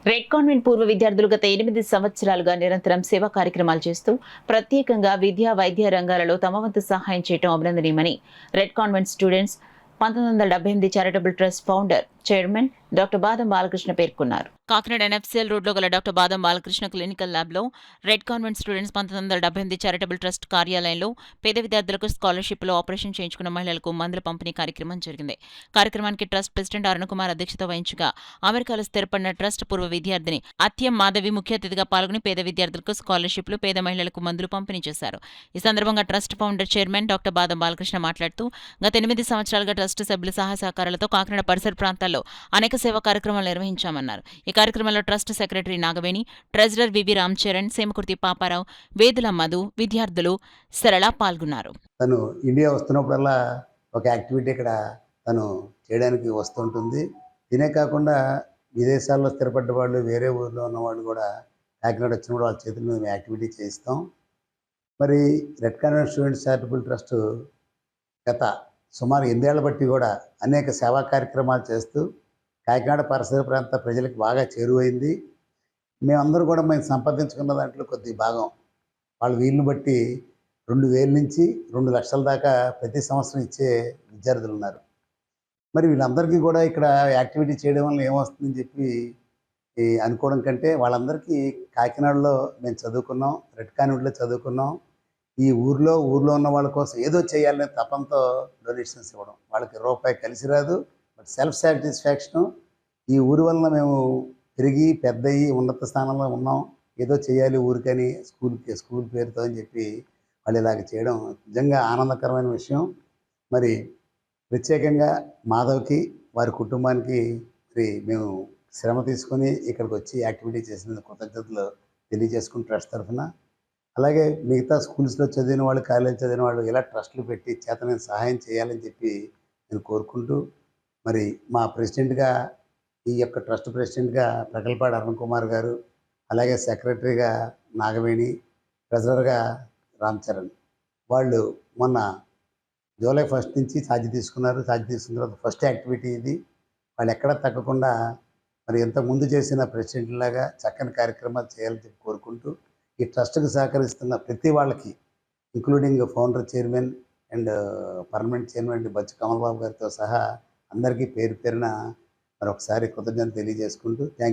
Red convent పూర్వ విద్యార్థులు గత 8 సంవత్సరాలుగా నిరంతరం సేవా కార్యక్రమాలు చేస్తూ ప్రత్యేకంగా విద్యా వైద్య రంగాలలో తమ వంతు సహాయం చేయడం అభినందనీయమని red convent students 1978 charitable trust founder chairman doctor బాదం బాలకృష్ణ పేర్కొన్నారు. కాకినాడ ఎన్ఎఫ్సిఎల్ రోడ్లో గల డాక్టర్ బాదం బాలకృష్ణ క్లినికల్ ల్యాబ్లో red convent students 1978 charitable trust కార్యాలయంలో పేద విద్యార్థులకు స్కాలర్షిప్లో ఆపరేషన్ చేయించుకున్న మహిళలకు మందుల పంపిణీ కార్యక్రమం జరిగింది. కార్యక్రమానికి ట్రస్ట్ ప్రెసిడెంట్ అరుణకుమార్ అధ్యక్షత వహించగా అమెరికాలో స్థిరపడిన ట్రస్ట్ పూర్వ విద్యార్థిని అత్యం మాధవి ముఖ్య అతిథిగా పాల్గొని పేద విద్యార్థులకు స్కాలర్షిప్లు, పేద మహిళలకు మందులు పంపిణీ చేశారు. ఈ సందర్భంగా ట్రస్ట్ ఫౌండర్ చైర్మన్ డాక్టర్ బాదం బాలకృష్ణ మాట్లాడుతూ గత 8 సంవత్సరాలుగా ట్రస్ట్ సభ్యుల సహాయ సహకారాలతో కాకినాడ పరిసర ప్రాంతాల్లో అనేక సేవా కార్యక్రమాలు నిర్వహించామన్నారు. ఈ కార్యక్రమంలో ట్రస్ట్ సెక్రటరీ నాగవేణి, ట్రెజరర్ వివి రామ్ చరణ్, సేమకుర్తి పాపారావు, వేదుల మధు, విద్యార్థులు సరళ పాల్గొన్నారు. తను ఇండియా వస్తున్నప్పుడల్లా ఒక యాక్టివిటీ ఇక్కడ తను చేయడానికి వస్తుంటుంది. దీనే కాకుండా విదేశాల్లో స్థిరపడ్డ వాళ్ళు, వేరే ఊర్లో ఉన్నవాళ్ళు కూడా కాకినాడ వచ్చినప్పుడు వాళ్ళ చేతుల మీద మేము యాక్టివిటీ చేయిస్తాం. మరి red convent students charitable trust గత సుమారు 8 ఏళ్ల బట్టి కూడా అనేక సేవా కార్యక్రమాలు చేస్తూ కాకినాడ పరిసర ప్రాంత ప్రజలకు బాగా చేరువైంది. మేమందరూ కూడా మేము సంపాదించుకున్న దాంట్లో కొద్ది భాగం వాళ్ళ వీలుని బట్టి 2,000 నుంచి 2 లక్షల దాకా ప్రతి సంవత్సరం ఇచ్చే విద్యార్థులు ఉన్నారు. మరి వీళ్ళందరికీ కూడా ఇక్కడ యాక్టివిటీ చేయడం వల్ల ఏమొస్తుందని చెప్పి అనుకోవడం కంటే వాళ్ళందరికీ కాకినాడలో మేము చదువుకున్నాం, రెడ్ కాన్వెంట్లో చదువుకున్నాం. ఈ ఊర్లో ఉన్న వాళ్ళ కోసం ఏదో చేయాలనే తపంతో డొనేషన్స్ ఇవ్వడం. వాళ్ళకి రూపాయి కలిసి రాదు, బట్ సెల్ఫ్ సాటిస్ఫాక్షను. ఈ ఊరి వలన మేము పెరిగి పెద్దయి ఉన్నత స్థానంలో ఉన్నాం, ఏదో చేయాలి ఊరికని స్కూల్ పేరుతో అని చెప్పి వాళ్ళు ఇలాగ చేయడం నిజంగా ఆనందకరమైన విషయం. మరి ప్రత్యేకంగా మాధవ్కి, వారి కుటుంబానికి మరి మేము శ్రమ తీసుకొని ఇక్కడికి వచ్చి యాక్టివిటీ చేసినందుకు కృతజ్ఞతలు తెలియజేసుకుని ట్రస్ట్ తరఫున, అలాగే మిగతా స్కూల్స్లో చదివిన వాళ్ళు, కాలేజ్ చదివిన వాళ్ళు ఇలా ట్రస్టులు పెట్టి చేతనైన సహాయం చేయాలని చెప్పి నేను కోరుకుంటూ, మరి మా ప్రెసిడెంట్గా, ఈ యొక్క ట్రస్ట్ ప్రెసిడెంట్గా ప్రగల్పాడు అరుణకుమార్ గారు, అలాగే సెక్రటరీగా నాగవేణి, ట్రెజరర్గా రామ్ చరణ్, వాళ్ళు మొన్న జూలై 1 నుంచి ఛార్జ్ తీసుకున్నారు. ఛార్జ్ తీసుకున్న తర్వాత ఫస్ట్ యాక్టివిటీ ఇది. వాళ్ళు ఎక్కడా తగ్గకుండా మరి ఇంతకుముందు చేసిన ప్రెసిడెంట్లాగా చక్కని కార్యక్రమాలు చేయాలని చెప్పి కోరుకుంటూ, ఈ ట్రస్ట్కి సహకరిస్తున్న ప్రతి వాళ్ళకి, including founder chairman and permanent chairman Bachchu Kamal Babu గారితో సహా అందరికీ పేరు పేరున మరొకసారి కృతజ్ఞతలు తెలియజేసుకుంటూ థ్యాంక్